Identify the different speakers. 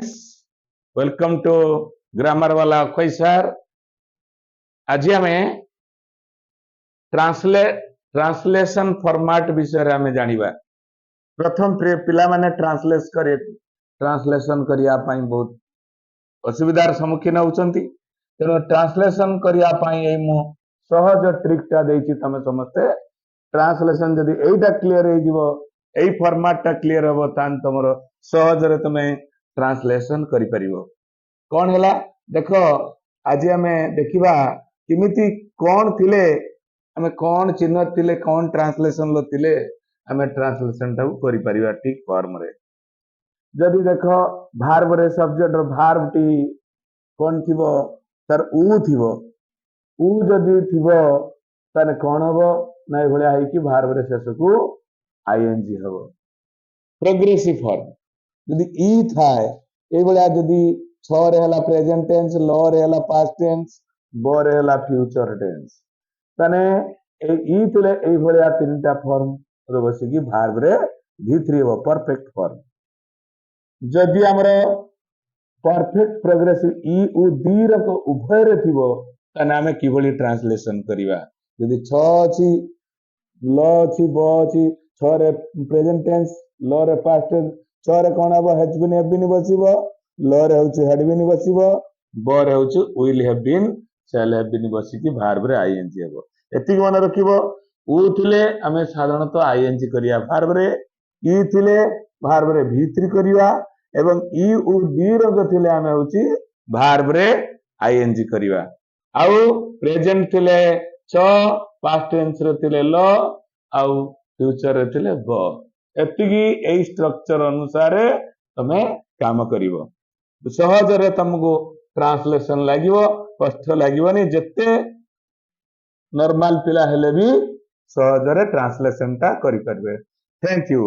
Speaker 1: Friends, welcome to grammar वाला sir. आज आम ट्रांसलेशन फॉर्मेट विषय में जानिबा। प्रथम पिला माने ट्रांसलेशन करिया पाई बहुत असुविधार सम्मुखीन होउचंती। तेणु ट्रांसलेशन करिया पाई मु सहज ट्रिकटा देछि। तमे समस्ते ट्रांसलेशन जदि एटा क्लियर हो जिवो, एई फॉर्मेटटा क्लियर हो तान तमरो सहज रे तमे ट्रांसलेशन करि परिबो। कौन हैला देखो, आज आमे देखिबा किमिति कौन थिले, आमे कौन चिन्ह थिले, कौन ट्रांसलेशन लो थिले आमे ट्रांसलेशन टा करि परिबा ठीक फॉर्म रे। जदि देखो भार्ब रे सब्जेक्ट रो भार्ब टी कौन थिबो, सर ऊ थिबो। ऊ जदि थिबो ताने कौन हबो ना ए भलिया है कि भार्ब रे शेष को आईएनजी हबो। प्रोग्रेसिव फॉर्म जदि ई थाए ए भलिया जदि छ रे हला प्रेजेंट टेंस, ल रे हला पास्ट टेंस, ब रे हला फ्यूचर टेंस, ताने ए ई थिले ए भलिया तीनटा फॉर्म रो बसी कि भार्ब रे V3 हो परफेक्ट फॉर्म। जदि हमरो परफेक्ट प्रोग्रेसिव ई उ दी रो उभय रे थिबो ताने हमें किभली ट्रांसलेशन करिवा। जदि छ अछि, ल अछि, ब अछि, छ रे प्रेजेंट टेंस, ल रे पास्ट टेंस, छ रे कोन हबो हैज बीन हैव बीन बसिबो, ल रे होछि हैड बीन बसिबो, ब रे होछि will have been shall have been बसि कि भार्ब रे आईएनजी हबो। एति मन रखिबो। उ थिले हमें साधारणतः आईएनजी करिया भार्ब रे, ई थिले भार्ब रे V3 करिया, एवं ई उ दी रंग थिले हमें होछि भार्ब रे आईएनजी करिवा। आउ प्रेजेंट थिले छ, पास्ट टेंस रे थिले ल, आउ फ्यूचर रे थिले ब। एतिकी एई स्ट्रक्चर अनुसार तमे काम करिवो। सहज रे तुमको ट्रांसलेशन लागिवो, कष्ट लागिवनी। जत्ते नॉर्मल पिला हेले भी सहज रे ट्रांसलेशन ता करि परबे। Thank you.